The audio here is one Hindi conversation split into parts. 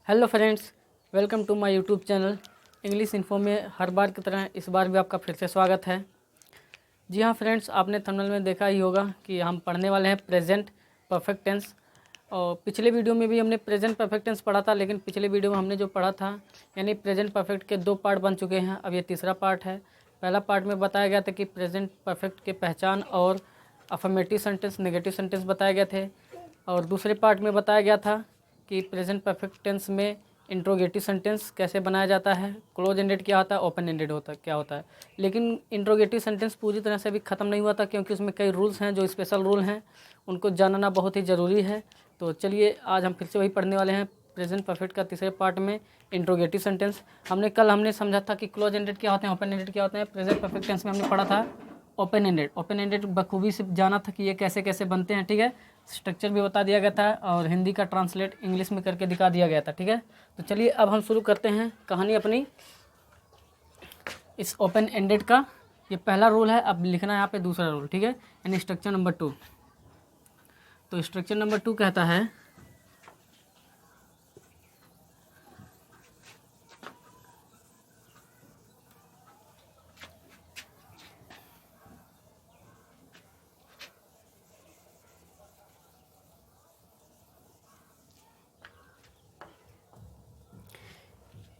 Hello friends, welcome to my YouTube channel English info में हर बार की तरह इस बार भी आपका फिर से स्वागत है। जी हाँ फ्रेंड्स, आपने थंबनेल में देखा ही होगा कि हम पढ़ने वाले हैं प्रेजेंट परफेक्ट टेंस। और पिछले वीडियो में भी हमने प्रेजेंट परफेक्ट टेंस पढ़ा था, लेकिन पिछले वीडियो में हमने जो पढ़ा था यानी प्रेजेंट परफेक्ट के 2 पार्ट बन चुके हैं। अब ये तीसरा पार्ट है। पहला पार्ट में बताया गया था कि प्रेजेंट परफेक्ट के पहचान और अफर्मेटिव सेंटेंस, नेगेटिव सेंटेंस बताए गए थे। और दूसरे पार्ट में बताया गया था कि प्रेजेंट परफेक्ट टेंस में इंट्रोगेटिव सेंटेंस कैसे बनाया जाता है, क्लोज एंडेड क्या होता है, ओपन एंडेड क्या होता है। लेकिन इंट्रोगेटिव सेंटेंस पूरी तरह से अभी ख़त्म नहीं हुआ था, क्योंकि उसमें कई रूल्स हैं जो स्पेशल रूल हैं, उनको जानना बहुत ही ज़रूरी है। तो चलिए आज हम फिर से वही पढ़ने वाले हैं प्रेजेंट परफेक्ट का तीसरे पार्ट में इंट्रोगेटिव सेंटेंस। हमने समझा था कि क्लोज एंडेड क्या होते हैं, ओपन एंडेड क्या होते हैं। प्रेजेंट परफेक्ट टेंस में हमने पढ़ा था ओपन एंडेड बखूबी से जाना था कि ये कैसे कैसे बनते हैं। ठीक है, स्ट्रक्चर भी बता दिया गया था और हिंदी का ट्रांसलेट इंग्लिश में करके दिखा दिया गया था। ठीक है, तो चलिए अब हम शुरू करते हैं कहानी अपनी। इस ओपन एंडेड का ये पहला रूल है, अब लिखना है यहाँ पे दूसरा रूल। ठीक है, यानी स्ट्रक्चर नंबर 2। तो स्ट्रक्चर नंबर 2 कहता है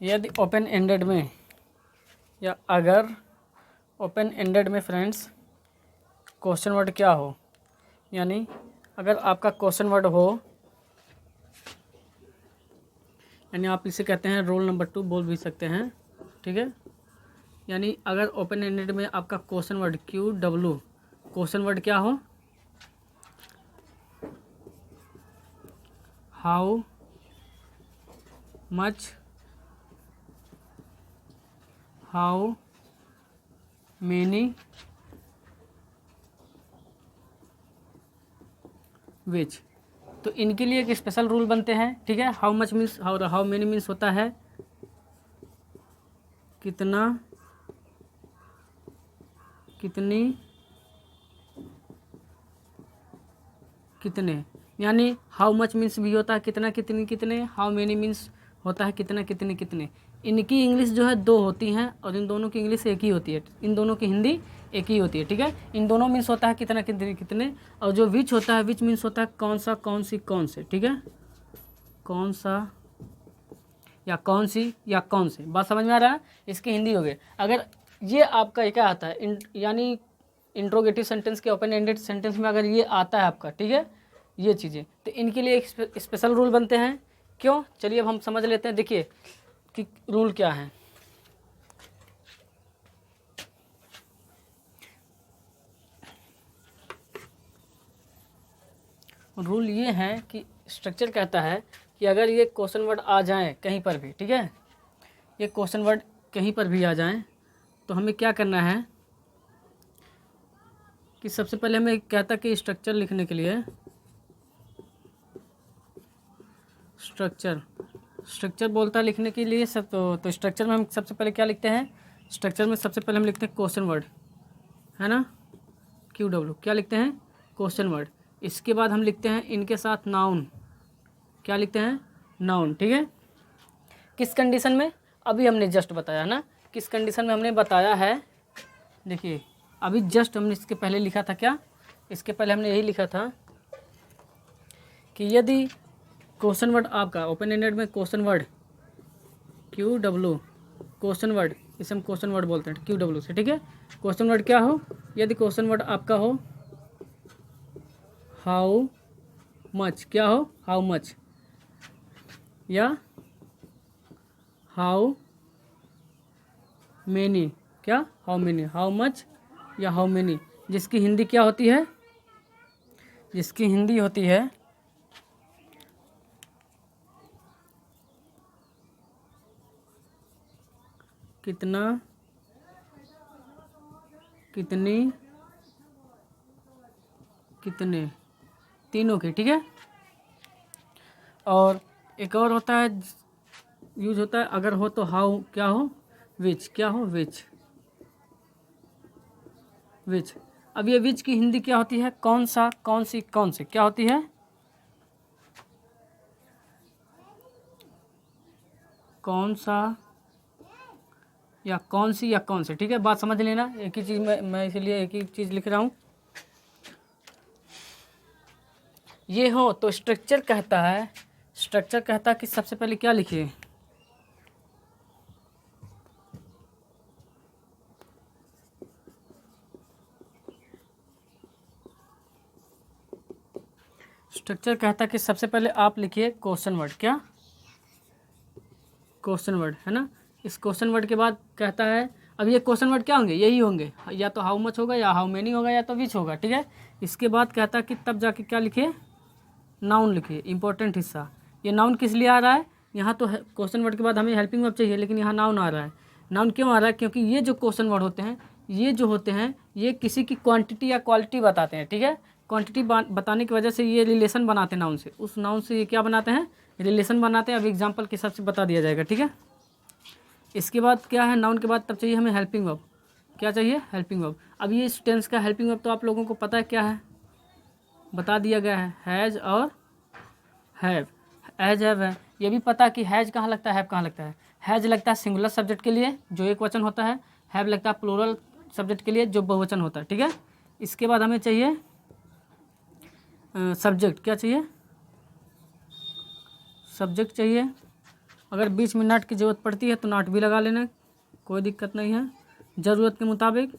यदि ओपन एंडेड में या अगर ओपन एंडेड में फ्रेंड्स क्वेश्चन वर्ड क्या हो, यानी अगर आपका क्वेश्चन वर्ड हो, यानी आप इसे कहते हैं रोल नंबर 2 बोल भी सकते हैं। ठीक है, यानी अगर ओपन एंडेड में आपका question word QW question word क्या हो, हाउ मच, हाउ मेनी, विच, तो इनके लिए एक स्पेशल रूल बनते हैं। ठीक है, how much means how many means होता है कितना, कितनी, कितने, यानी हाउ मच मीन्स भी होता है कितना कितनी कितने, हाउ मेनी मीन्स होता है कितना कितने कितने। इनकी इंग्लिश जो है 2 होती हैं और इन दोनों की इंग्लिश एक ही होती है, इन दोनों की हिंदी एक ही होती है। ठीक है, इन दोनों मीन्स होता है कितना कितने कितने, और जो विच होता है, विच मीन्स होता है कौन सा, कौन सी, कौन से। ठीक है, कौन सा या कौन सी या कौन से, बात समझ में आ रहा है। इसकी हिंदी हो गई। अगर ये आपका क्या आता है यानी इंट्रोगेटिव सेंटेंस के ओपन एंडेड सेंटेंस में अगर ये आता है आपका, ठीक है, ये चीज़ें, तो इनके लिए एक स्पेशल रूल बनते हैं। क्यों, चलिए अब हम समझ लेते हैं। देखिए कि रूल क्या है। रूल ये है कि स्ट्रक्चर कहता है कि अगर ये क्वेश्चन वर्ड आ जाएं कहीं पर भी, ठीक है, ये क्वेश्चन वर्ड कहीं पर भी आ जाएं, तो हमें क्या करना है कि सबसे पहले हमें कहता कि स्ट्रक्चर लिखने के लिए स्ट्रक्चर बोलता है लिखने के लिए सब। तो स्ट्रक्चर में हम सबसे पहले क्या लिखते हैं, स्ट्रक्चर में सबसे पहले हम लिखते हैं क्वेश्चन वर्ड, है ना, QW क्या लिखते हैं, क्वेश्चन वर्ड। इसके बाद हम लिखते हैं इनके साथ नाउन, क्या लिखते हैं, नाउन। ठीक है, किस कंडीशन में, अभी हमने जस्ट बताया ना, किस कंडीशन में हमने बताया है। देखिए अभी जस्ट हमने इसके पहले लिखा था क्या, इसके पहले हमने यही लिखा था कि यदि क्वेश्चन वर्ड आपका ओपन एंडेड में question word QW question word, इसे हम क्वेश्चन वर्ड बोलते हैं QW से। ठीक है, क्वेश्चन वर्ड क्या हो, यदि क्वेश्चन वर्ड आपका हो हाउ मच, क्या हो, हाउ मच, या हाउ मेनी, क्या, हाउ मेनी, हाउ मच या हाउ मेनी, जिसकी हिंदी क्या होती है, जिसकी हिंदी होती है कितना, कितनी, कितने, तीनों की। ठीक है, और एक और होता है, यूज होता है अगर हो तो हाउ, क्या हो, विच, क्या हो, विच, विच। अब ये विच की हिंदी क्या होती है, कौन सा, कौन सी, कौन से, क्या होती है, कौन सा या कौन सी या कौन से, ठीक है, बात समझ लेना। एक ही चीज़ मैं इसीलिए एक ही चीज़ लिख रहा हूँ। ये हो तो स्ट्रक्चर कहता है, स्ट्रक्चर कहता है कि सबसे पहले क्या लिखिए, स्ट्रक्चर कहता है कि सबसे पहले आप लिखिए क्वेश्चन वर्ड। क्या? क्वेश्चन वर्ड, है ना। इस क्वेश्चन वर्ड के बाद कहता है, अब ये क्वेश्चन वर्ड क्या होंगे, यही होंगे, या तो हाउ मच होगा या हाउ मेनी होगा या तो विच होगा, ठीक है। इसके बाद कहता है कि तब जाके क्या लिखिए, नाउन लिखिए, इंपॉर्टेंट हिस्सा। ये नाउन किस लिए आ रहा है, यहाँ तो क्वेश्चन वर्ड के बाद हमें हेल्पिंग वर्ब चाहिए, लेकिन यहाँ नाउन आ रहा है। नाउन क्यों आ रहा है? क्योंकि ये जो क्वेश्चन वर्ड होते हैं, ये जो होते हैं, ये किसी की क्वांटिटी या क्वालिटी बताते हैं, ठीक है। क्वांटिटी बताने की वजह से ये रिलेशन बनाते हैं नाउन से, उस नाउन से ये क्या बनाते हैं, रिलेशन बनाते हैं। अब एग्जाम्पल के हिसाब से बता दिया जाएगा, ठीक है। इसके बाद क्या है, नाउन के बाद तब चाहिए हमें हेल्पिंग वर्ब। क्या चाहिए? Helping verb. अब ये इस टेंस का हेल्पिंग वर्ब तो आप लोगों को पता है क्या है, बता दिया गया है, हैज़ और हैव। हैज़ हैव है, ये भी पता कि हैज़ कहाँ लगता है, हैव कहाँ लगता है। हैज़ लगता है सिंगुलर सब्जेक्ट के लिए जो एक वचन होता है, हैव लगता है प्लूरल सब्जेक्ट के लिए जो बहुवचन होता है, ठीक है। इसके बाद हमें चाहिए सब्जेक्ट। क्या चाहिए? सब्जेक्ट चाहिए। अगर बीच में नॉट की ज़रूरत पड़ती है तो नॉट भी लगा लेना, कोई दिक्कत नहीं है, ज़रूरत के मुताबिक।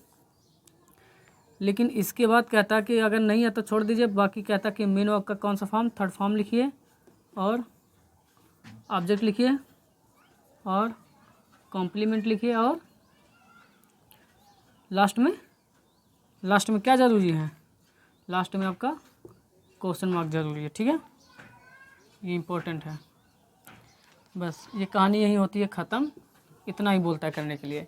लेकिन इसके बाद कहता है कि अगर नहीं है तो छोड़ दीजिए। बाकी कहता है कि मेन वर्ब का कौन सा फॉर्म, थर्ड फॉर्म लिखिए, और ऑब्जेक्ट लिखिए, और कॉम्प्लीमेंट लिखिए, और लास्ट में क्या ज़रूरी है, लास्ट में आपका क्वेश्चन मार्क ज़रूरी है, ठीक है। ये इम्पोर्टेंट है। बस ये कहानी यही होती है ख़त्म, इतना ही बोलता है करने के लिए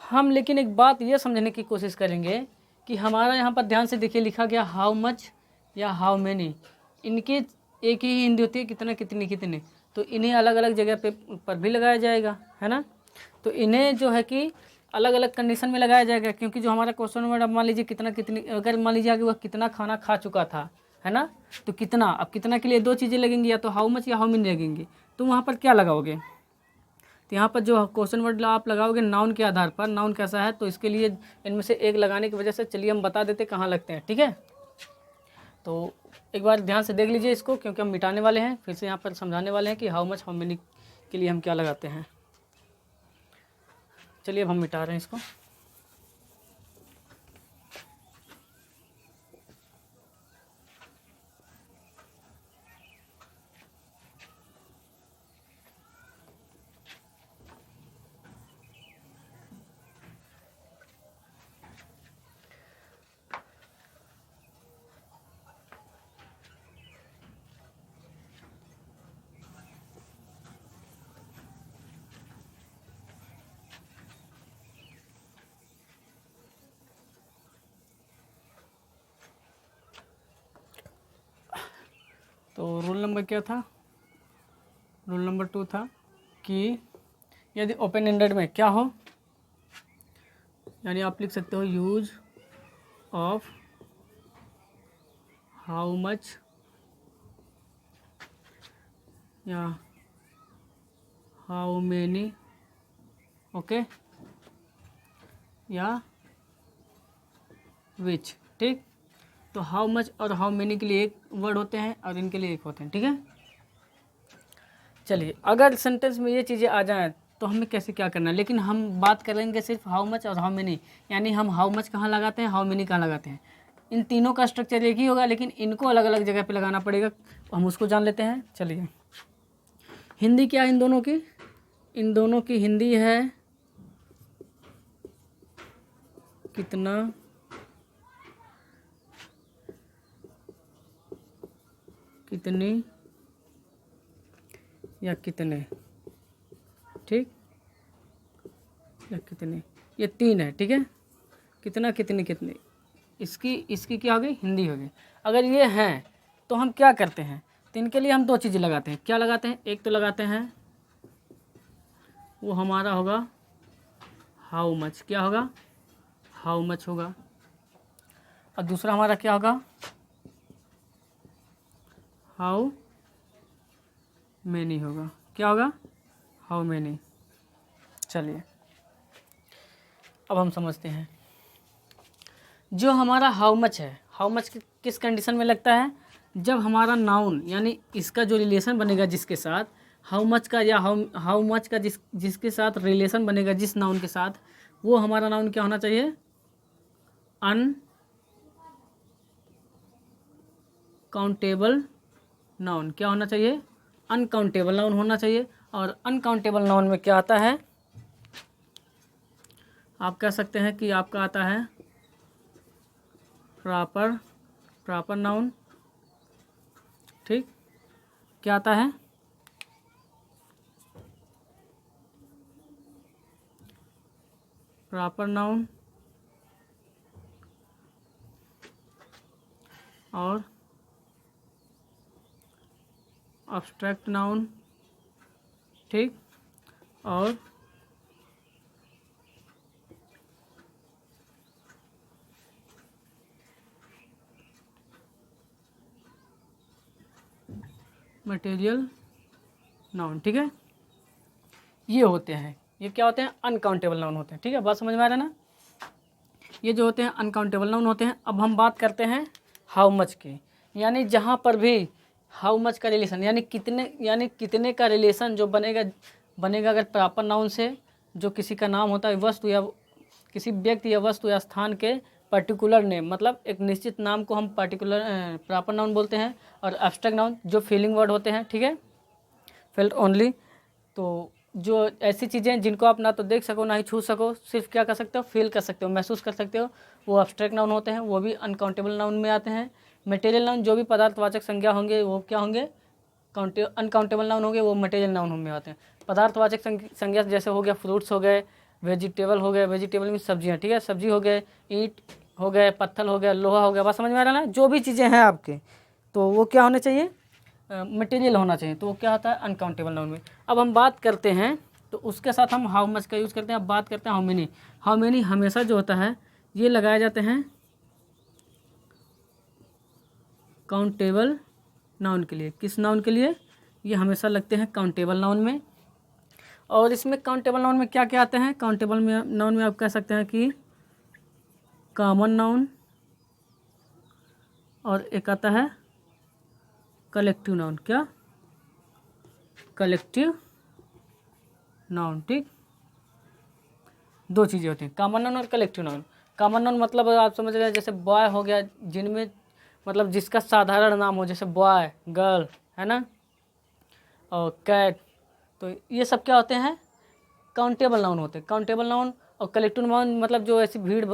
हम। लेकिन एक बात ये समझने की कोशिश करेंगे कि हमारा यहाँ पर ध्यान से देखिए लिखा गया हाउ मच या हाउ मैनी, इनके एक ही हिंदी होती है, कितना कितनी कितने, तो इन्हें अलग अलग जगह पर भी लगाया जाएगा, है ना। तो इन्हें जो है कि अलग अलग कंडीशन में लगाया जाएगा, क्योंकि जो हमारा क्वेश्चन वर्ड, अब मान लीजिए कितना कितनी, अगर मान लीजिए कि वह कितना खाना खा चुका था, है ना, तो कितना, अब कितना के लिए दो चीज़ें लगेंगी, या तो हाउ मच या हाउ मेनी लगेंगी, तो वहाँ पर क्या लगाओगे, तो यहाँ पर जो क्वेश्चन वर्ड आप लगाओगे नाउन के आधार पर, नाउन कैसा है, तो इसके लिए इनमें से एक लगाने की वजह से चलिए हम बता देते कहाँ लगते हैं, ठीक है। तो एक बार ध्यान से देख लीजिए इसको, क्योंकि हम मिटाने वाले हैं, फिर से यहाँ पर समझाने वाले हैं कि हाउ मच हाउ मेनी के लिए हम क्या लगाते हैं। चलिए अब हम मिटा रहे हैं इसको। तो रूल नंबर क्या था, रूल नंबर 2 था कि यदि ओपन एंडेड में क्या हो, यानी आप लिख सकते हो यूज ऑफ हाउ मच या हाउ मेनी, ओके, या विच, ठीक। तो हाउ मच और हाउ मेनी के लिए एक वर्ड होते हैं और इनके लिए एक होते हैं, ठीक है। चलिए अगर सेंटेंस में ये चीज़ें आ जाएं तो हमें कैसे क्या करना है, लेकिन हम बात करेंगे सिर्फ हाउ मच और हाउ मेनी, यानी हम हाउ मच कहाँ लगाते हैं, हाउ मेनी कहाँ लगाते हैं। इन तीनों का स्ट्रक्चर एक ही होगा, लेकिन इनको अलग अलग जगह पे लगाना पड़ेगा, हम उसको जान लेते हैं। चलिए हिंदी क्या है इन दोनों की, इन दोनों की हिंदी है कितना, कितनी या कितने, ठीक, या कितने, ये तीन है, ठीक है। कितना कितनी कितनी, इसकी क्या होगी, हिंदी होगी। अगर ये हैं तो हम क्या करते हैं, तो इनके लिए हम दो चीज़ें लगाते हैं। क्या लगाते हैं, एक तो लगाते हैं वो हमारा होगा हाउ मच, क्या होगा, हाउ मच होगा, और दूसरा हमारा क्या होगा, हाउ मैनी होगा, क्या होगा, हाउ मेनी। चलिए अब हम समझते हैं, जो हमारा हाउ मच है, हाउ मच किस कंडीशन में लगता है, जब हमारा नाउन यानी इसका जो रिलेशन बनेगा जिसके साथ, हाउ मच का या हाउ मच का जिसके साथ रिलेशन बनेगा जिस नाउन के साथ, वो हमारा नाउन क्या होना चाहिए, अनकाउंटेबल नाउन। क्या होना चाहिए, अनकाउंटेबल नाउन होना चाहिए। और अनकाउंटेबल नाउन में क्या आता है, आप कह सकते हैं कि आपका आता है प्रॉपर नाउन। ठीक, क्या आता है, प्रॉपर नाउन और अब्स्ट्रैक्ट नाउन। ठीक, और मटेरियल नाउन। ठीक है, ये होते हैं, ये क्या होते हैं, अनकाउंटेबल नाउन होते हैं। ठीक है, बात समझ में आ रहा है ना, ये जो होते हैं अनकाउंटेबल नाउन होते हैं। अब हम बात करते हैं हाउ मच की, यानी जहाँ पर भी हाउ मच का रिलेशन यानी कितने का रिलेशन जो बनेगा अगर प्रॉपर नाउन से, जो किसी का नाम होता है, वस्तु या किसी व्यक्ति या वस्तु या स्थान के पर्टिकुलर नेम, मतलब एक निश्चित नाम को हम पर्टिकुलर प्रॉपर नाउन बोलते हैं। और एब्स्ट्रैक्ट नाउन जो फीलिंग वर्ड होते हैं, ठीक है, फेल्ट ओनली। तो जो ऐसी चीज़ें जिनको आप ना तो देख सको ना ही छू सको, सिर्फ क्या कर सकते हो, फील कर सकते हो, महसूस कर सकते हो, वो एब्स्ट्रैक्ट नाउन होते हैं, वो भी अनकाउंटेबल नाउन में आते हैं। मटेरियल नाउन जो भी पदार्थवाचक संज्ञा होंगे वो क्या होंगे, अनकाउंटेबल नाउन होंगे, वो मटेरियल नाउन में आते हैं। पदार्थवाचक संज्ञा जैसे हो गया फ्रूट्स हो गए, वेजिटेबल हो गए, वेजिटेबल में सब्जियाँ, ठीक है, सब्जी हो गए, ईंट हो गए, पत्थर हो गया, लोहा हो गया, बात समझ में आ रहा है ना, जो भी चीज़ें हैं आपके, तो वो क्या होने चाहिए, मटेरियल होना चाहिए। तो वो क्या होता है, अनकाउंटेबल नाउन में। अब हम बात करते हैं, तो उसके साथ हम हाउ मच का यूज़ करते हैं। अब बात करते हैं हाउ मेनी। हाउ मेनी हमेशा जो होता है ये लगाए जाते हैं काउंटेबल नाउन के लिए। किस नाउन के लिए, ये हमेशा लगते हैं काउंटेबल नाउन में। और इसमें काउंटेबल नाउन में क्या क्या आते हैं, काउंटेबल नाउन में आप कह सकते हैं कि कॉमन नाउन, और एक आता है कलेक्टिव नाउन। क्या, कलेक्टिव नाउन। ठीक, दो चीज़ें होती हैं, कॉमन नाउन और कलेक्टिव नाउन। कॉमन नाउन मतलब आप समझ रहे हैं, जैसे बॉय हो गया, जिनमें मतलब जिसका साधारण नाम हो, जैसे बॉय, गर्ल, है ना, और कैट, तो ये सब क्या होते हैं, काउंटेबल नाउन होते हैं। काउंटेबल नाउन और कलेक्टिव नाउन मतलब जो ऐसी भीड़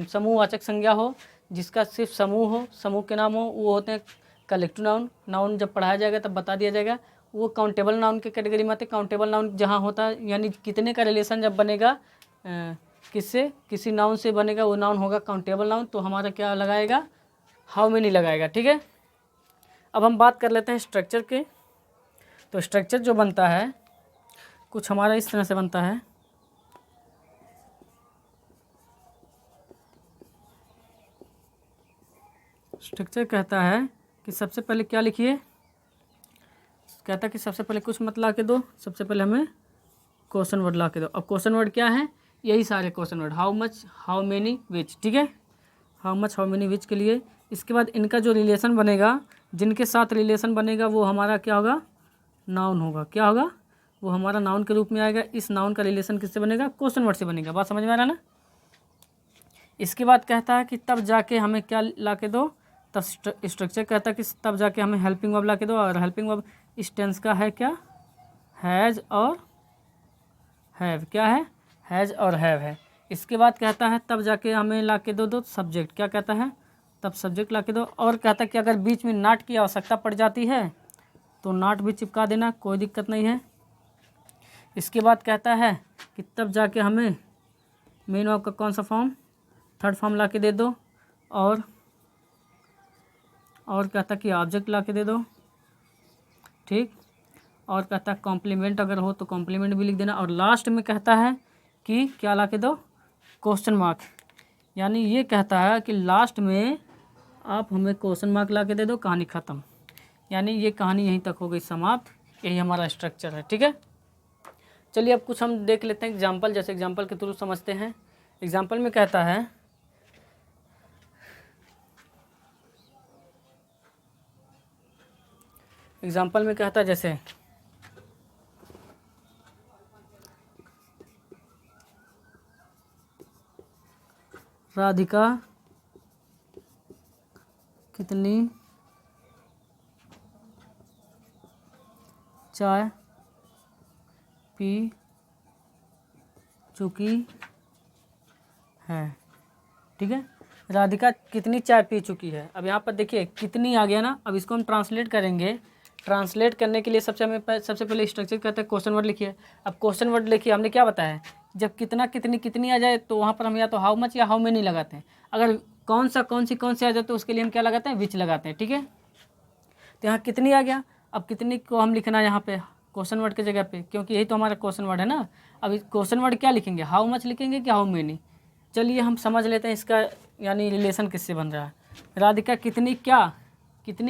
समूहवाचक संज्ञा हो, जिसका सिर्फ समूह हो, समूह के नाम हो, वो होते हैं कलेक्टिव नाउन। नाउन जब पढ़ाया जाएगा तब बता दिया जाएगा, वो काउंटेबल नाउन के कैटेगरी में आते हैं। काउंटेबल नाउन जहाँ होता है यानी कितने का रिलेशन जब बनेगा किससे, किसी नाउन से बनेगा, वो नाउन होगा काउंटेबल नाउन। तो हमारा क्या लगाएगा, हाउ मेनी लगाएगा। ठीक है, अब हम बात कर लेते हैं स्ट्रक्चर के। तो स्ट्रक्चर जो बनता है कुछ हमारा इस तरह से बनता है। स्ट्रक्चर कहता है कि सबसे पहले क्या लिखिए, कहता है कि सबसे पहले कुछ मत ला के दो, सबसे पहले हमें क्वेश्चन वर्ड ला के दो। अब क्वेश्चन वर्ड क्या है, यही सारे question word, how much, how many, which. ठीक है, how much, how many, which के लिए। इसके बाद इनका जो रिलेशन बनेगा, जिनके साथ रिलेशन बनेगा वो हमारा क्या होगा, नाउन होगा। क्या होगा, वो हमारा नाउन के रूप में आएगा। इस नाउन का रिलेशन किससे बनेगा, क्वेश्चन वर्ड से बनेगा। बात समझ में आ रहा है ना। इसके बाद कहता है कि तब जाके हमें क्या ला के दो, तब स्ट्रक्चर कहता है कि तब जाके हमें हेल्पिंग वर्ब ला के दो। और हेल्पिंग वर्ब इस टेंस का है क्या, हैज़ और हैव। क्या है, हैज़ और हैव है। इसके बाद कहता है तब जाके हमें ला के दो सब्जेक्ट। क्या कहता है, तब सब्जेक्ट ला के दो। और कहता है कि अगर बीच में नॉट की आवश्यकता पड़ जाती है तो नॉट भी चिपका देना, कोई दिक्कत नहीं है। इसके बाद कहता है कि तब जाके हमें मेन वर्ब का कौन सा फॉर्म, थर्ड फॉर्म ला के दे दो। और कहता कि ऑब्जेक्ट ला के दे दो। ठीक, और कहता है कॉम्प्लीमेंट अगर हो तो कॉम्प्लीमेंट भी लिख देना। और लास्ट में कहता है कि क्या ला के दो, क्वेश्चन मार्क। यानी ये कहता है कि लास्ट में आप हमें क्वेश्चन मार्क ला के दे दो, कहानी ख़त्म। यानी ये कहानी यहीं तक हो गई समाप्त। यही हमारा स्ट्रक्चर है। ठीक है, चलिए अब कुछ हम देख लेते हैं एग्जाम्पल, जैसे एग्जाम्पल के थ्रू समझते हैं। एग्जाम्पल में कहता है जैसे राधिका कितनी चाय पी चुकी है। ठीक है, राधिका कितनी चाय पी चुकी है। अब यहाँ पर देखिए कितनी आ गया ना। अब इसको हम ट्रांसलेट करेंगे। ट्रांसलेट करने के लिए सबसे पहले स्ट्रक्चर कहते हैं क्वेश्चन वर्ड लिखिए। अब क्वेश्चन वर्ड लिखिए, हमने क्या बताया है, जब कितना कितनी आ जाए तो वहाँ पर हम या तो हाउ मच या हाउ मेनी लगाते हैं। अगर कौन सी आ जाए तो उसके लिए हम क्या लगाते हैं, विच लगाते हैं। ठीक है, तो यहाँ कितनी आ गया। अब कितनी को हम लिखना है यहाँ पे क्वेश्चन वर्ड की जगह पे, क्योंकि यही तो हमारा क्वेश्चन वर्ड है ना। अब क्वेश्चन वर्ड क्या लिखेंगे, हाउ मच लिखेंगे कि हाउ मेनी। चलिए हम समझ लेते हैं इसका यानी रिलेशन किससे बन रहा है। राधिका कितनी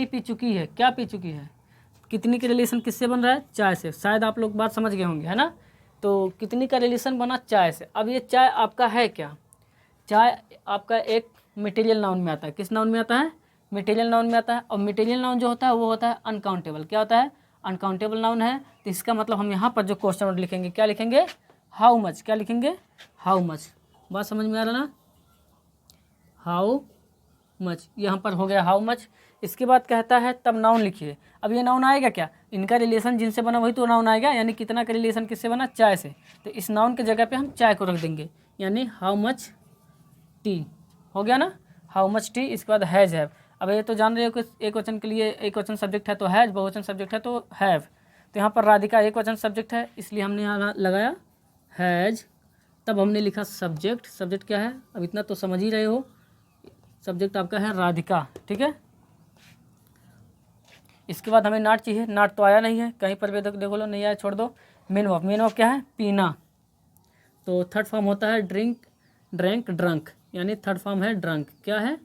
पी चुकी है, क्या पी चुकी है, कितनी का रिलेशन किससे बन रहा है, चाय से। शायद आप लोग बात समझ गए होंगे, है ना। तो कितनी का रिलेशन बना, चाय से। अब ये चाय आपका है क्या, चाय आपका एक मटेरियल नाउन में आता है। किस नाउन में आता है, मटेरियल नाउन में आता है। और मटेरियल नाउन जो होता है वो होता है अनकाउंटेबल। क्या होता है, अनकाउंटेबल नाउन है। तो इसका मतलब हम यहाँ पर जो क्वेश्चन वर्ड लिखेंगे क्या लिखेंगे, हाउ मच। क्या लिखेंगे, हाउ मच। बात समझ में आ रहा ना, हाउ मच। यहाँ पर हो गया हाउ मच। इसके बाद कहता है तब नाउन लिखिए। अब ये नाउन आएगा क्या, इनका रिलेशन जिनसे बना वही तो नाउन आएगा, यानी कितना का रिलेशन किससे बना, चाय से। तो इस नाउन के जगह पे हम चाय को रख देंगे, यानी हाउ मच टी। हो गया ना, हाउ मच टी। इसके बाद हैज़ हैव। अब ये तो जान रहे हो कि एक वचन के लिए एक वचन सब्जेक्ट है तो हैज़, बहुवचन सब्जेक्ट है तो हैव। तो यहाँ पर राधिका एक वचन सब्जेक्ट है, इसलिए हमने यहाँ लगाया हैज़। तब हमने लिखा सब्जेक्ट। सब्जेक्ट क्या है, अब इतना तो समझ ही रहे हो, सब्जेक्ट आपका है राधिका। ठीक है, इसके बाद हमें नाट चाहिए। नाट तो आया नहीं है कहीं पर भी, देखो लो नहीं आया, छोड़ दो। मेन वर्ब क्या है, पीना। तो थर्ड फॉर्म होता है ड्रिंक, ड्रैंक, ड्रंक, यानी थर्ड फॉर्म है ड्रंक। क्या है,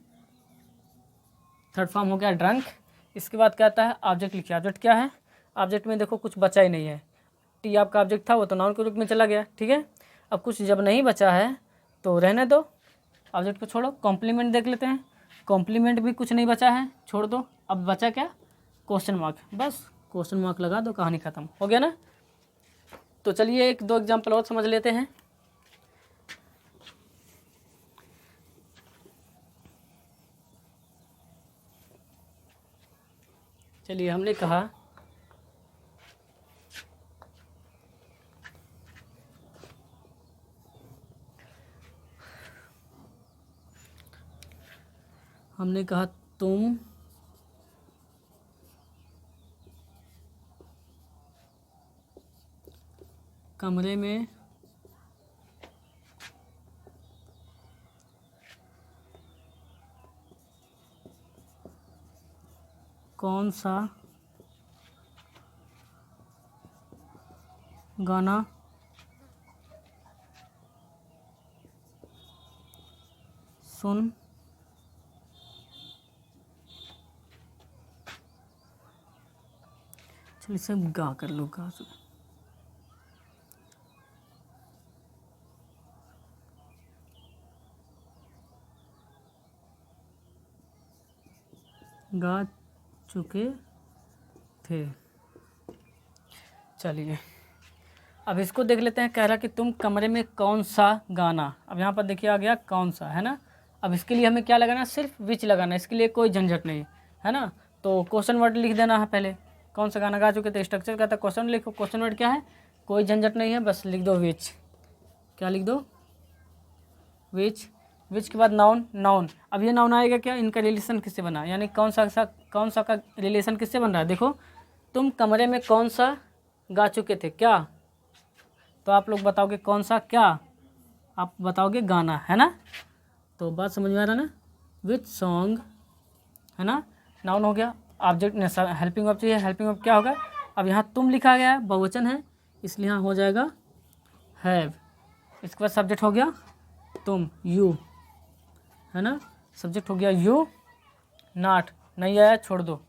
थर्ड फॉर्म हो गया ड्रंक। इसके बाद कहता है ऑब्जेक्ट लिखिए। ऑब्जेक्ट क्या है, ऑब्जेक्ट में देखो कुछ बचा ही नहीं है। टी आपका ऑब्जेक्ट था, वो तो नाउन के रूप में चला गया। ठीक है, अब कुछ जब नहीं बचा है तो रहने दो, ऑब्जेक्ट को छोड़ो। कॉम्प्लीमेंट देख लेते हैं। कॉम्प्लीमेंट भी कुछ नहीं बचा है, छोड़ दो। अब बचा क्या, क्वेश्चन मार्क। बस क्वेश्चन मार्क लगा दो, कहानी ख़त्म हो गया ना। तो चलिए एक दो एग्जाम्पल और समझ लेते हैं। चलिए हमने कहा तुम कमरे में कौन सा गाना सुन चलिए सब गा कर लो, गा सुन। गा चुके थे। चलिए अब इसको देख लेते हैं। कह रहा कि तुम कमरे में कौन सा गाना। अब यहाँ पर देखिए आ गया कौन सा, है ना। अब इसके लिए हमें क्या लगाना, सिर्फ विच लगाना। इसके लिए कोई झंझट नहीं है ना। तो क्वेश्चन वर्ड लिख देना है पहले, कौन सा गाना गा चुके थे। स्ट्रक्चर का था क्वेश्चन लिखो, क्वेश्चन वर्ड क्या है, कोई झंझट नहीं है, बस लिख दो विच। क्या लिख दो, विच। विच के बाद नाउन, नाउन। अब ये नाउन आएगा क्या, इनका रिलेशन किससे बना, यानी कौन सा का रिलेशन किससे बन रहा है। देखो तुम कमरे में कौन सा गा चुके थे, क्या। तो आप लोग बताओगे कौन सा, क्या आप बताओगे, गाना, है ना। तो बात समझ में आ रहा ना, विच सॉन्ग, है ना। नाउन हो गया। ऑब्जेक्ट हेल्पिंग वर्ब चाहिए, हेल्पिंग वर्ब क्या होगा। अब यहाँ तुम लिखा गया है, बहुवचन है, इसलिए यहाँ हो जाएगा हैव। इसके बाद सब्जेक्ट हो गया तुम, यू, है ना। सब्जेक्ट हो गया यू। नाट नहीं आया, छोड़ दो।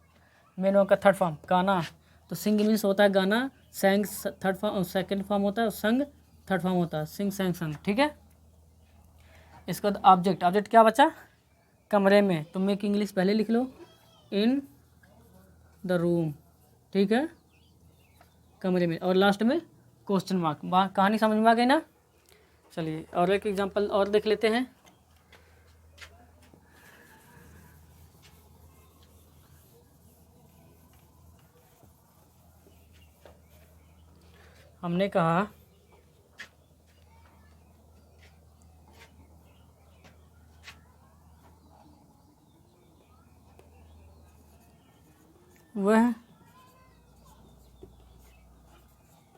मेन वर्ब का थर्ड फॉर्म गाना। तो सिंग मीन्स होता है गाना, सैंग थर्ड फॉर्म, सेकेंड फॉर्म होता है, और संग थर्ड फॉर्म होता है, सिंग सैंग संग, ठीक है। इसके बाद ऑब्जेक्ट, ऑब्जेक्ट क्या बचा, कमरे में, तो मेक इंग्लिश पहले लिख लो, इन द रूम, ठीक है, कमरे में, और लास्ट में क्वेश्चन मार्क। कहानी समझ में आ गई ना। चलिए और एक एग्जांपल और देख लेते हैं। हमने कहा वह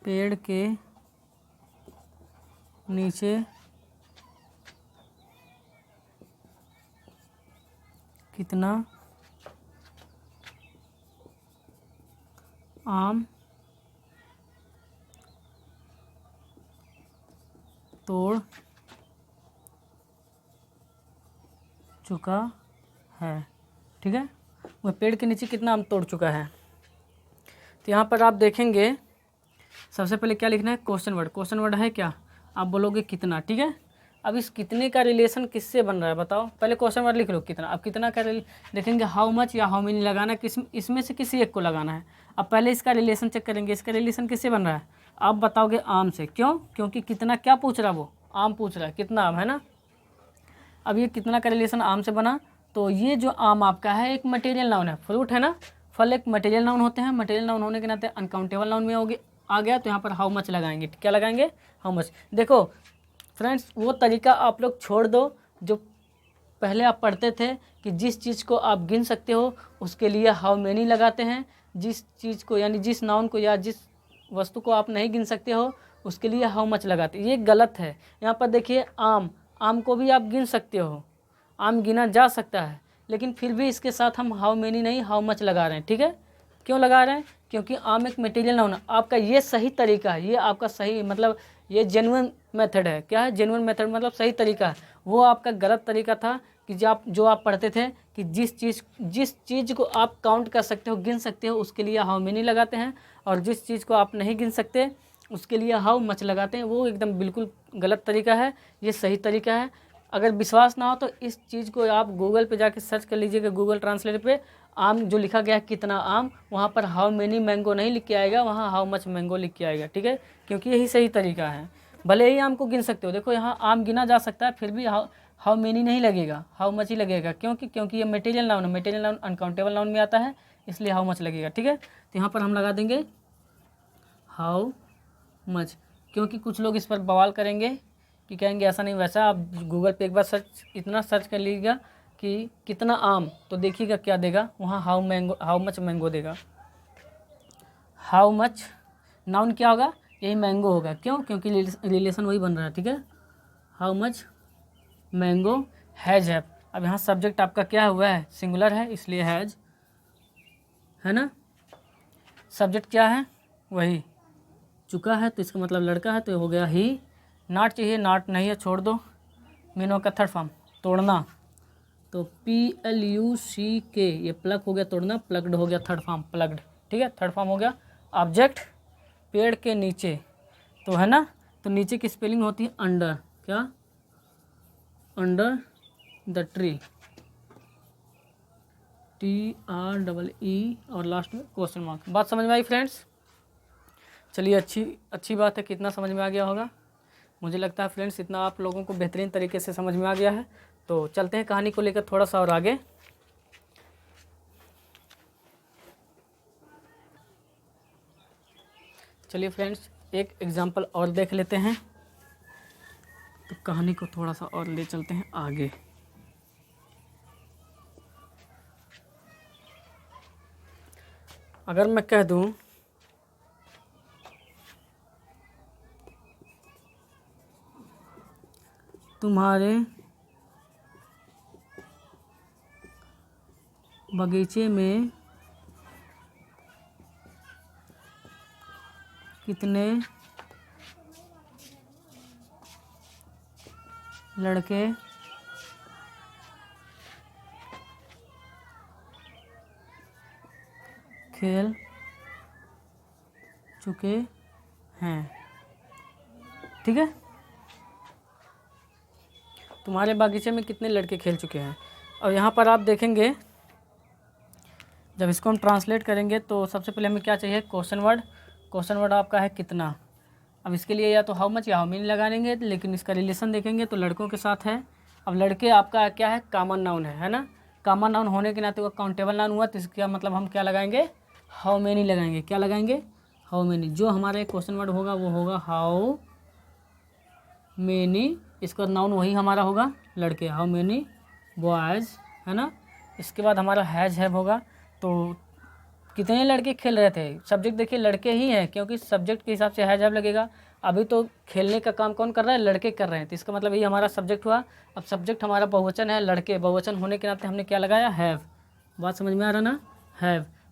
पेड़ के नीचे कितना आम तोड़ चुका है, ठीक है, वह पेड़ के नीचे कितना आम तोड़ चुका है। तो यहाँ पर आप देखेंगे सबसे पहले क्या लिखना है, क्वेश्चन वर्ड। क्वेश्चन वर्ड है क्या, आप बोलोगे कितना, ठीक है। अब इस कितने का रिलेशन किससे बन रहा है बताओ, पहले क्वेश्चन वर्ड लिख लो कितना। अब कितना का देखेंगे हाउ मच या हाउ मेनी लगाना, किस इसमें से किसी एक को लगाना है। अब पहले इसका रिलेशन चेक करेंगे, इसका रिलेशन किससे बन रहा है, आप बताओगे आम से। क्यों, क्योंकि कितना क्या पूछ रहा है, वो आम पूछ रहा है, कितना आम है ना। अब ये कितना का रिलेशन आम से बना, तो ये जो आम आपका है एक मटेरियल नाउन है, फ्रूट है ना, फल एक मटेरियल नाउन होते हैं, मटेरियल नाउन होने के नाते अनकाउंटेबल नाउन में होगी आ गया, तो यहाँ पर हाउ मच लगाएंगे, क्या लगाएंगे, हाउ मच। देखो फ्रेंड्स, वो तरीका आप लोग छोड़ दो जो पहले आप पढ़ते थे कि जिस चीज़ को आप गिन सकते हो उसके लिए हाउ मेनी लगाते हैं, जिस चीज़ को यानी जिस नाउन को या जिस वस्तु को आप नहीं गिन सकते हो उसके लिए हाउ मच लगाते हैं, ये गलत है। यहाँ पर देखिए आम, आम को भी आप गिन सकते हो, आम गिना जा सकता है, लेकिन फिर भी इसके साथ हम हाउ मेनी नहीं हाउ मच लगा रहे हैं, ठीक है। क्यों लगा रहे हैं, क्योंकि आम एक मटेरियल नाउन है। आपका ये सही तरीका है, ये आपका सही मतलब ये जेन्युइन मेथड है। क्या है, जेन्युइन मेथड मतलब सही तरीका है। वो आपका गलत तरीका था कि जो आप पढ़ते थे कि जिस चीज़ को आप काउंट कर सकते हो, गिन सकते हो, उसके लिए हाउ मेनी लगाते हैं, और जिस चीज़ को आप नहीं गिन सकते उसके लिए हाउ मच लगाते हैं। वो एकदम बिल्कुल गलत तरीका है, ये सही तरीका है। अगर विश्वास ना हो तो इस चीज़ को आप गूगल पे जाके सर्च कर लीजिएगा, गूगल ट्रांसलेट पे आम जो लिखा गया है कितना आम, वहाँ पर हाउ मेनी मैंगो नहीं लिख के आएगा, वहाँ हाउ मच मैंगो लिख के आएगा, ठीक है, क्योंकि यही सही तरीका है। भले ही आम को गिन सकते हो, देखो यहाँ आम गिना जा सकता है, फिर भी हाउ मेनी नहीं लगेगा, हाउ मच ही लगेगा। क्योंकि ये मटेरियल नाउन है, मटेरियल नाउन अनकाउंटेबल नाउन में आता है, इसलिए हाउ मच लगेगा, ठीक है। तो यहाँ पर हम लगा देंगे हाउ मच, क्योंकि कुछ लोग इस पर बवाल करेंगे कि कहेंगे ऐसा नहीं वैसा। आप गूगल पे एक बार इतना सर्च कर लीजिएगा कि कितना आम, तो देखिएगा क्या देगा, वहाँ हाउ मच मैंगो देगा। हाउ मच नाउन क्या होगा, यही मैंगो होगा। क्यों, क्योंकि रिलेशन वही बन रहा है, ठीक है। हाउ मच मैंगो हैज है। अब यहाँ सब्जेक्ट आपका क्या हुआ है, सिंगुलर है, इसलिए हैज है ना। सब्जेक्ट क्या है, वही चुका है, तो इसका मतलब लड़का है, तो हो गया ही। नॉट चाहिए, नॉट नहीं है, छोड़ दो। मीनो का थर्ड फॉर्म तोड़ना, तो PLUCK, ये प्लग हो गया तोड़ना, प्लग्ड हो गया थर्ड फॉर्म प्लग्ड, ठीक है, थर्ड फॉर्म हो गया। ऑब्जेक्ट पेड़ के नीचे, तो है ना, तो नीचे की स्पेलिंग होती है अंडर, क्या, अंडर द ट्री, TREE, और लास्ट में क्वेश्चन मार्क। बात समझ में आई फ्रेंड्स। चलिए अच्छी बात है, कितना समझ में आ गया होगा। मुझे लगता है फ्रेंड्स इतना आप लोगों को बेहतरीन तरीके से समझ में आ गया है। तो चलते हैं कहानी को लेकर थोड़ा सा और आगे। चलिए फ्रेंड्स एक एग्जांपल और देख लेते हैं, तो कहानी को थोड़ा सा और ले चलते हैं आगे। अगर मैं कह दूं तुम्हारे बगीचे में कितने लड़के खेल चुके हैं। ठीक है, तुम्हारे बागीचे में कितने लड़के खेल चुके हैं। और यहाँ पर आप देखेंगे जब इसको हम ट्रांसलेट करेंगे तो सबसे पहले हमें क्या चाहिए, क्वेश्चन वर्ड। क्वेश्चन वर्ड आपका है कितना। अब इसके लिए या तो हाउ मच या हाउ मेनी लगा लेंगे, लेकिन इसका रिलेशन देखेंगे तो लड़कों के साथ है। अब लड़के आपका क्या है, कॉमन नाउन है ना। कॉमन नाउन होने के नाते वो काउंटेबल नाउन हुआ, तो इसका मतलब हम क्या लगाएंगे, हाउ मेनी लगाएंगे। क्या लगाएंगे, हाउ मेनी। जो हमारे क्वेश्चन वर्ड होगा वो होगा हाउ मेनी। इसका नाउन वही हमारा होगा लड़के, हाउ मेनी बॉयज़, है ना। इसके बाद हमारा हैव होगा, तो कितने लड़के खेल रहे थे। सब्जेक्ट देखिए लड़के ही हैं, क्योंकि सब्जेक्ट के हिसाब से हैव लगेगा। अभी तो खेलने का काम कौन कर रहा है, लड़के कर रहे हैं, तो इसका मतलब ये हमारा सब्जेक्ट हुआ। अब सब्जेक्ट हमारा बहुवचन है, लड़के, बहुवचन होने के नाते हमने क्या लगाया, हैव। बात समझ में आ रहा ना,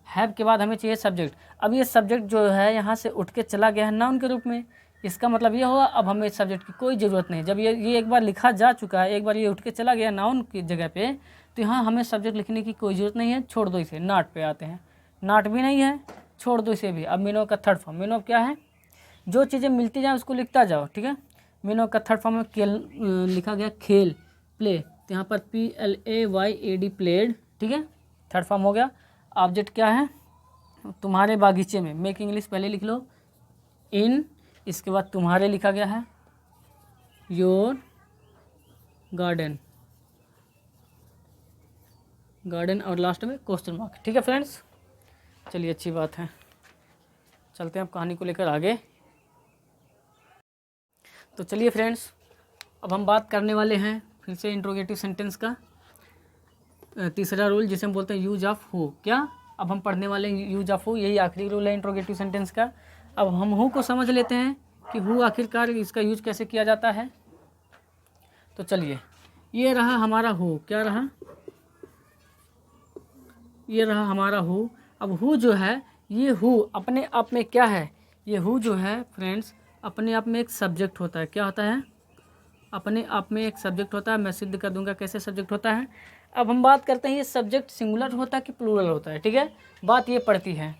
हैव के बाद हमें चाहिए सब्जेक्ट। अब ये सब्जेक्ट जो है यहाँ से उठ के चला गया है नाउन के रूप में। इसका मतलब ये हुआ अब हमें सब्जेक्ट की कोई ज़रूरत नहीं। जब ये एक बार लिखा जा चुका है, एक बार ये उठ के चला गया नाउन की जगह पे, तो यहाँ हमें सब्जेक्ट लिखने की कोई ज़रूरत नहीं है। छोड़ दो इसे, नॉट पे आते हैं। नॉट भी नहीं है, छोड़ दो इसे भी। अब मीन ऑफ का थर्ड फॉर्म, मीन ऑफ क्या है, जो चीज़ें मिलती जाए उसको लिखता जाओ। ठीक है, मीन ऑफ का थर्ड फॉर्म में लिखा गया खेल, प्ले, तो यहाँ पर PLAYED प्लेड। ठीक है, थर्ड फॉर्म हो गया। ऑब्जेक्ट क्या है, तुम्हारे बागीचे में, मेक इंग्लिश पहले लिख लो, इन, इसके बाद तुम्हारे लिखा गया है, योर गार्डन, गार्डन, और लास्ट में क्वेश्चन मार्क। ठीक है फ्रेंड्स, चलिए अच्छी बात है, चलते हैं अब कहानी को लेकर आगे। तो चलिए फ्रेंड्स, अब हम बात करने वाले हैं फिर से इंट्रोगेटिव सेंटेंस का तीसरा रूल, जिसे हम बोलते हैं यूज ऑफ हु। क्या, अब हम पढ़ने वाले हैं यूज ऑफ हु, यही आखिरी रूल है इंट्रोगेटिव सेंटेंस का। अब हम हु को समझ लेते हैं कि हु आखिरकार इसका यूज कैसे किया जाता है। तो चलिए, ये रहा हमारा हु, क्या रहा, ये रहा हमारा हु। अब हु जो है, ये हु अपने आप में क्या है, ये हु जो है फ्रेंड्स अपने आप में एक सब्जेक्ट होता है। क्या होता है, अपने आप में एक सब्जेक्ट होता है। मैं सिद्ध कर दूंगा कैसे सब्जेक्ट होता है। अब हम बात करते हैं ये सब्जेक्ट सिंगुलर होता है कि प्लूरल होता है। ठीक है, बात ये पड़ती है।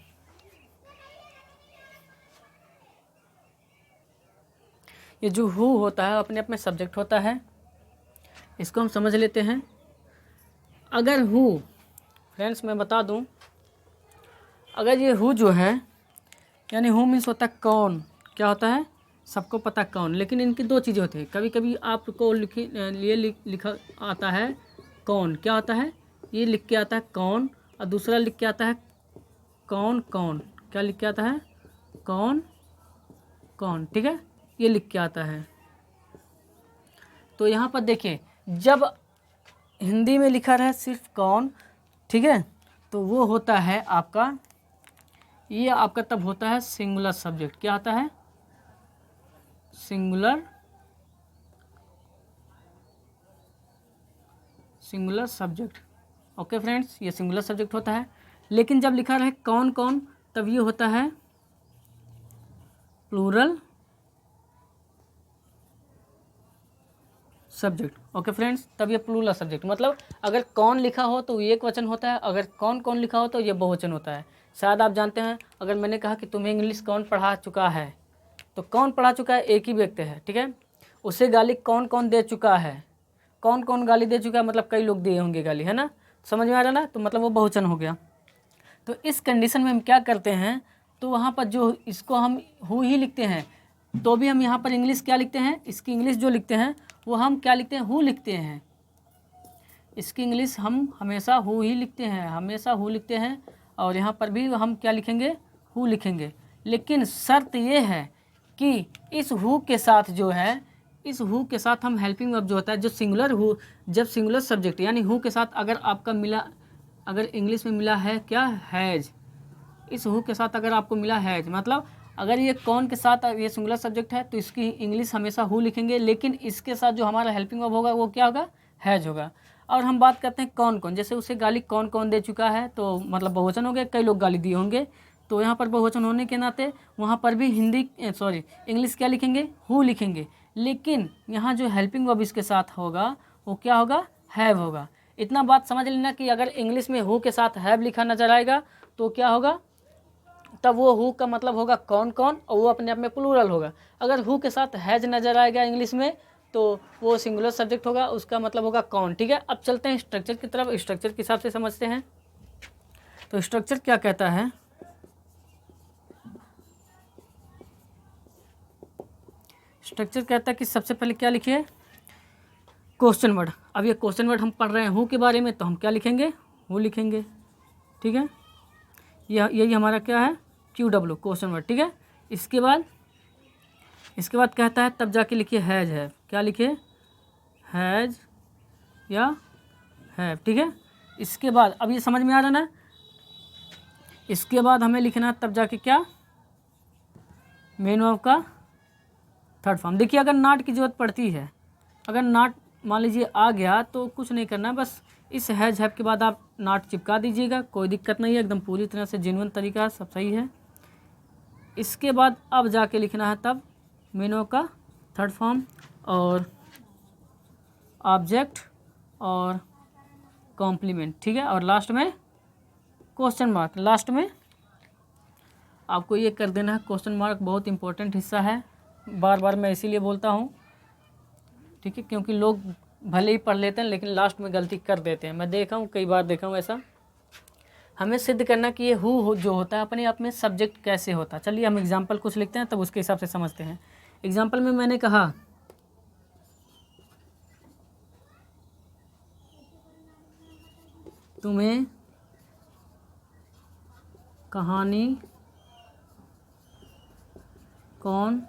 ये जो हु होता है अपने आप में सब्जेक्ट होता है, इसको हम समझ लेते हैं। अगर हु, फ्रेंड्स मैं बता दूं, अगर ये हु जो है, यानी हु मीन्स होता है कौन। क्या होता है, सबको पता कौन। लेकिन इनकी दो चीज़ें होती हैं, कभी कभी आपको लिखा आता है कौन, क्या होता है, ये लिख के आता है कौन, और दूसरा लिख के आता है कौन कौन। क्या लिख के आता है, कौन कौन। ठीक है, ये लिख के आता है। तो यहाँ पर देखिए, जब हिंदी में लिखा रहे सिर्फ कौन, ठीक है, तो वो होता है आपका, ये आपका तब होता है सिंगुलर सब्जेक्ट। क्या होता है, सिंगुलर सब्जेक्ट। ओके फ्रेंड्स, ये सिंगुलर सब्जेक्ट होता है। लेकिन जब लिखा रहे कौन कौन, तब ये होता है प्लूरल सब्जेक्ट। ओके फ्रेंड्स, तब ये प्लूरल सब्जेक्ट, मतलब अगर कौन लिखा हो तो ये एक वचन होता है, अगर कौन कौन लिखा हो तो ये बहुवचन होता है। शायद आप जानते हैं, अगर मैंने कहा कि तुम्हें इंग्लिश कौन पढ़ा चुका है, तो कौन पढ़ा चुका है एक ही व्यक्ति है। ठीक है, उसे गाली कौन कौन दे चुका है, कौन कौन गाली दे चुका है, मतलब कई लोग दिए होंगे गाली, है ना। समझ में आ रहा ना, तो मतलब वो बहुवचन हो गया। तो इस कंडीशन में हम क्या करते हैं, तो वहाँ पर जो इसको हम हु ही लिखते हैं, तो भी हम यहाँ पर इंग्लिश क्या लिखते हैं, इसकी इंग्लिश जो लिखते हैं वो हम क्या लिखते हैं, हु लिखते हैं। इसकी इंग्लिश हम हमेशा हु ही लिखते हैं, हमेशा हु लिखते हैं। और यहाँ पर भी हम क्या लिखेंगे, हु लिखेंगे। लेकिन शर्त ये है कि इस हु के साथ जो है, इस हु के साथ हम हेल्पिंग वर्ब जो होता है, जो सिंगुलर हु, जब सिंगुलर सब्जेक्ट यानी हु के साथ अगर आपका मिला, अगर इंग्लिश में मिला है क्या, हैज, इस हु के साथ अगर आपको मिला हैज, मतलब अगर ये कौन के साथ ये सिंगुलर सब्जेक्ट है तो इसकी इंग्लिश हमेशा हु लिखेंगे। लेकिन इसके साथ जो हमारा हेल्पिंग वर्ब होगा वो क्या होगा, हैज होगा। और हम बात करते हैं कौन कौन, जैसे उसे गाली कौन कौन दे चुका है, तो मतलब बहुवचन हो गया, कई लोग गाली दिए होंगे। तो यहाँ पर बहुवचन होने के नाते वहाँ पर भी इंग्लिश क्या लिखेंगे, हु लिखेंगे। लेकिन यहाँ जो हेल्पिंग वर्ब इसके साथ होगा वो क्या होगा, हैव होगा। इतना बात समझ लेना कि अगर इंग्लिश में हु के साथ हैव लिखा नजर आएगा तो क्या होगा, तब वो हु का मतलब होगा कौन कौन, और वो अपने आप में प्लूरल होगा। अगर हु के साथ हैज नज़र आएगा इंग्लिश में तो वो सिंगुलर सब्जेक्ट होगा, उसका मतलब होगा कौन। ठीक है, अब चलते हैं स्ट्रक्चर की तरफ, स्ट्रक्चर के हिसाब से समझते हैं। तो स्ट्रक्चर क्या कहता है, स्ट्रक्चर कहता है कि सबसे पहले क्या लिखिए, क्वेश्चन वर्ड। अब ये क्वेश्चन वर्ड हम पढ़ रहे हैं हु के बारे में, तो हम क्या लिखेंगे, हु लिखेंगे। ठीक है, यही हमारा क्या है, QW, क्वेश्चन वर्ड। ठीक है, इसके बाद कहता है तब जाके लिखिए हैज है, क्या लिखिए, हैज या हैव। ठीक है, इसके बाद अब ये समझ में आ रहा ना, इसके बाद हमें लिखना है तब जाके क्या, मेन वर्ब का थर्ड फॉर्म। देखिए अगर नॉट की ज़रूरत पड़ती है, अगर नॉट मान लीजिए आ गया तो कुछ नहीं करना, बस इस हैज हैव के बाद आप नॉट चिपका दीजिएगा, कोई दिक्कत नहीं है, एकदम पूरी तरह से जेन्युइन तरीका सब सही है। इसके बाद अब जाके लिखना है तब मेन वर्ब का थर्ड फॉर्म और ऑब्जेक्ट और कॉम्प्लीमेंट। ठीक है, और लास्ट में क्वेश्चन मार्क। लास्ट में आपको ये कर देना है, क्वेश्चन मार्क बहुत इंपॉर्टेंट हिस्सा है, बार बार मैं इसीलिए बोलता हूँ। ठीक है, क्योंकि लोग भले ही पढ़ लेते हैं लेकिन लास्ट में गलती कर देते हैं, मैं देखा हूँ, कई बार देखा हूँ ऐसा। हमें सिद्ध करना कि ये हु जो होता है अपने आप में सब्जेक्ट कैसे होता है। चलिए हम एग्जाम्पल कुछ लिखते हैं, तब उसके हिसाब से समझते हैं। एग्जाम्पल में मैंने कहा तुम्हें कहानी कौन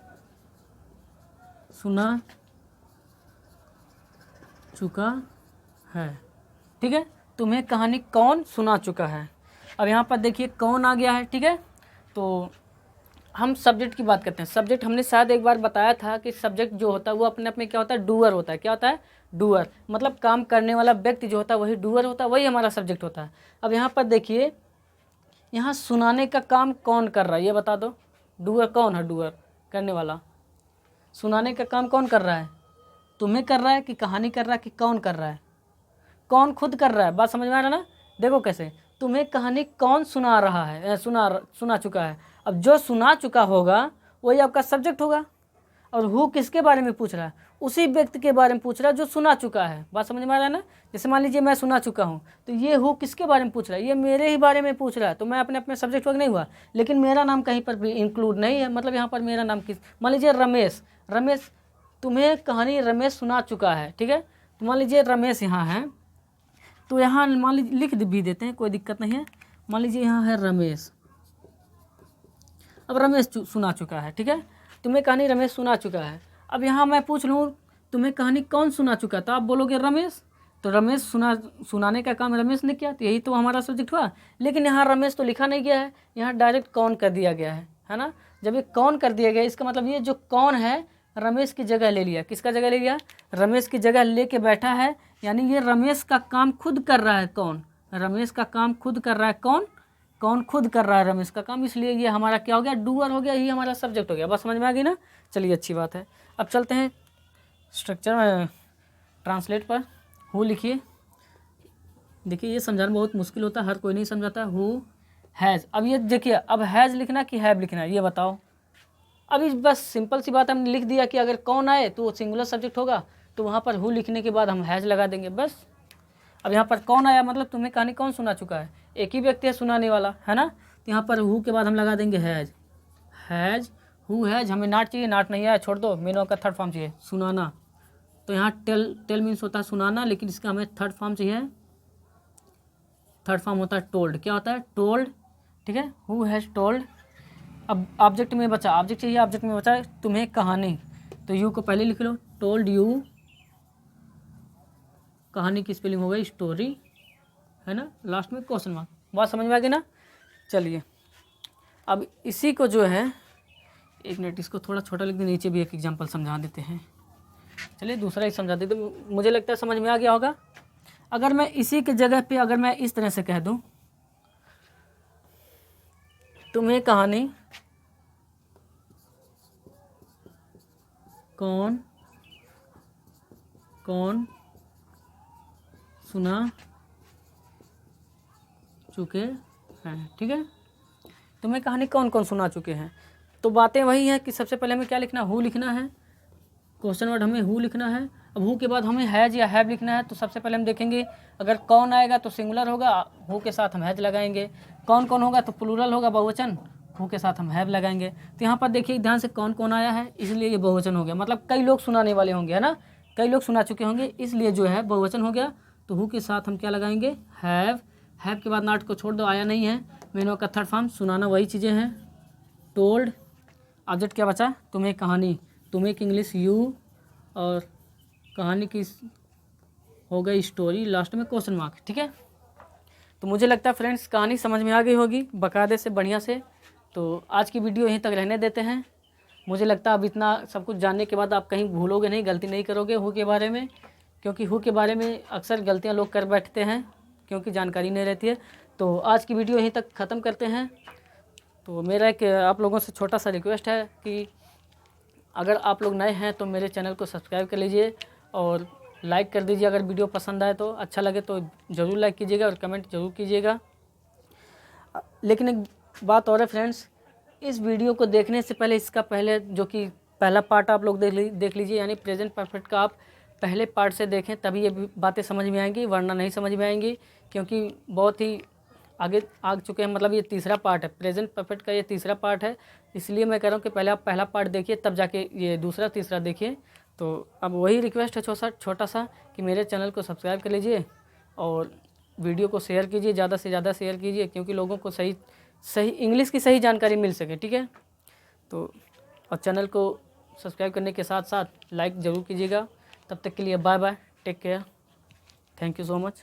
सुना चुका है। ठीक है, तुम्हें कहानी कौन सुना चुका है। अब यहाँ पर देखिए कौन आ गया है। ठीक है, तो हम सब्जेक्ट की बात करते हैं। सब्जेक्ट हमने शायद एक बार बताया था कि सब्जेक्ट जो होता है वो अपने आप में क्या होता है, डूअर होता है। क्या होता है, डूअर, मतलब काम करने वाला व्यक्ति जो होता है वही डूअर होता है, वही हमारा सब्जेक्ट होता है। अब यहाँ पर देखिए, यहाँ सुनाने का काम कौन कर रहा है ये बता दो, डूअर कौन है, डूअर करने वाला, सुनाने का काम कौन कर रहा है, तुम्हें कर रहा है कि कहानी कर रहा है कि कौन कर रहा है, कौन खुद कर रहा है। बात समझ में आ रहा है ना, देखो कैसे, तुम्हें कहानी कौन सुना रहा है, सुना चुका है। अब जो सुना चुका होगा वही आपका सब्जेक्ट होगा, और हु किसके बारे में पूछ रहा है, उसी व्यक्ति के बारे में पूछ रहा है जो सुना चुका है। बात समझ में आ रहा है ना, जैसे मान लीजिए मैं सुना चुका हूँ, तो ये हु किसके बारे में पूछ रहा है, ये मेरे ही बारे में पूछ रहा है, तो मैं अपने सब्जेक्ट वर्ग नहीं हुआ, लेकिन मेरा नाम कहीं पर भी इंक्लूड नहीं है। मतलब यहाँ पर मेरा नाम किस, मान लीजिए रमेश, रमेश तुम्हें कहानी रमेश सुना चुका है। ठीक है, तो मान लीजिए रमेश यहाँ है, तो यहाँ मान लीजिए लिख भी देते हैं, कोई दिक्कत नहीं है। मान लीजिए यहाँ है रमेश, अब रमेश सुना चुका है। ठीक है, तुम्हें कहानी रमेश सुना चुका है। अब यहाँ मैं पूछ लूँ तुम्हें कहानी कौन सुना चुका है, तो आप बोलोगे रमेश, तो रमेश सुनाने का काम रमेश ने किया, तो यही तो हमारा सब्जेक्ट हुआ। लेकिन यहाँ रमेश तो लिखा नहीं गया है, यहाँ डायरेक्ट कौन कर दिया गया है ना। जब ये कौन कर दिया गया, इसका मतलब ये जो कौन है रमेश की जगह ले लिया। किसका जगह ले लिया, रमेश की जगह लेके बैठा है, यानी ये रमेश का काम खुद कर रहा है। कौन, रमेश का काम खुद कर रहा है। कौन खुद कर रहा है रमेश का काम, इसलिए ये हमारा क्या हो गया, डूअर हो गया, ये हमारा सब्जेक्ट हो गया। बस समझ में आ गई ना, चलिए अच्छी बात है। अब चलते हैं स्ट्रक्चर में, ट्रांसलेट पर। हु लिखिए, देखिए ये समझाना बहुत मुश्किल होता है, हर कोई नहीं समझाता। हु हैज़, अब ये देखिए, अब हैज़ लिखना कि हैव लिखना है ये बताओ। अभी बस सिंपल सी बात हमने लिख दिया कि अगर कौन आए तो वो सिंगुलर सब्जेक्ट होगा, तो वहाँ पर हु लिखने के बाद हम हैज़ लगा देंगे बस। अब यहाँ पर कौन आया, मतलब तुम्हें कहानी कौन सुना चुका है, एक ही व्यक्ति है सुनाने वाला, है ना। तो यहाँ पर हु के बाद हम लगा देंगे हैज़, हु हैज़। हमें नाट चाहिए, नाट नहीं आया छोड़ दो, मेन वर्ब का थर्ड फॉर्म चाहिए, सुनाना। तो यहाँ टेल मीन्स होता है सुनाना, लेकिन इसका हमें थर्ड फॉर्म चाहिए, थर्ड फॉर्म होता है टोल्ड। क्या होता है, टोल्ड। ठीक है, हु हैज़ टोल्ड। अब ऑब्जेक्ट में बचा, ऑब्जेक्ट चाहिए, ऑब्जेक्ट में बचा तुम्हें कहानी, तो यू को पहले लिख लो, टोल्ड यू, कहानी की स्पेलिंग हो गई स्टोरी, है ना, लास्ट में क्वेश्चन मार्क। बात समझ में आ गई ना, चलिए अब इसी को जो है, एक मिनट इसको थोड़ा छोटा लिख दे, नीचे भी एक एग्जांपल समझा देते हैं। चलिए दूसरा ही समझा देते, मुझे लगता है समझ में आ गया होगा। अगर मैं इसी के जगह पे अगर मैं इस तरह से कह दूं, तुम्हें कहानी कौन सुना चुके हैं। ठीक है, तुम्हें कहानी कौन कौन सुना चुके हैं। तो बातें वही हैं कि सबसे पहले हमें क्या लिखना, हु लिखना है, क्वेश्चन वर्ड हमें हु लिखना है। अब हु के बाद हमें हैज़ या हैव लिखना है। तो सबसे पहले हम देखेंगे अगर कौन आएगा तो सिंगुलर होगा, हु के साथ हम हैज़ लगाएंगे। कौन कौन होगा तो प्लूरल होगा, बहुवचन, हु के साथ हम हैव लगाएंगे। तो यहाँ पर देखिए ध्यान से कौन कौन आया है, इसलिए ये बहुवचन हो गया, मतलब कई लोग सुनाने वाले होंगे, है ना, कई लोग सुना चुके होंगे, इसलिए जो है बहुवचन हो गया। तो हु के साथ हम क्या लगाएंगे, हैव। हैव के बाद नॉट को छोड़ दो, आया नहीं है। मेनू का थर्ड फॉर्म, सुनाना वही चीज़ें हैं। टोल्ड, ऑब्जेक्ट क्या बचा, तुम्हें कहानी, तुम्हें की इंग्लिश यू, और कहानी की हो गई स्टोरी, लास्ट में क्वेश्चन मार्क। ठीक है, तो मुझे लगता है फ्रेंड्स कहानी समझ में आ गई होगी बकायदे से, बढ़िया से। तो आज की वीडियो यहीं तक रहने देते हैं। मुझे लगता है अब इतना सब कुछ जानने के बाद आप कहीं भूलोगे नहीं, गलती नहीं करोगे हु के बारे में, क्योंकि हु के बारे में अक्सर गलतियां लोग कर बैठते हैं क्योंकि जानकारी नहीं रहती है। तो आज की वीडियो यहीं तक ख़त्म करते हैं। तो मेरा एक आप लोगों से छोटा सा रिक्वेस्ट है कि अगर आप लोग नए हैं तो मेरे चैनल को सब्सक्राइब कर लीजिए और लाइक कर दीजिए। अगर वीडियो पसंद आए तो, अच्छा लगे तो ज़रूर लाइक कीजिएगा और कमेंट ज़रूर कीजिएगा। लेकिन एक बात और है फ्रेंड्स, इस वीडियो को देखने से पहले, इसका पहले जो कि पहला पार्ट आप लोग देख लीजिए, यानी प्रेजेंट परफेक्ट का आप पहले पार्ट से देखें, तभी ये बातें समझ में आएंगी, वरना नहीं समझ में आएंगी, क्योंकि बहुत ही आगे आ चुके हैं। मतलब ये तीसरा पार्ट है, प्रेजेंट परफेक्ट का ये तीसरा पार्ट है, इसलिए मैं कह रहा हूँ कि पहले आप पहला पार्ट देखिए, तब जाके ये दूसरा तीसरा देखिए। तो अब वही रिक्वेस्ट है छोटा सा कि मेरे चैनल को सब्सक्राइब कर लीजिए और वीडियो को शेयर कीजिए, ज़्यादा से ज़्यादा शेयर कीजिए, क्योंकि लोगों को सही इंग्लिश की सही जानकारी मिल सके। ठीक है, तो और चैनल को सब्सक्राइब करने के साथ साथ लाइक ज़रूर कीजिएगा। तब तक के लिए bye bye, take care, thank you so much.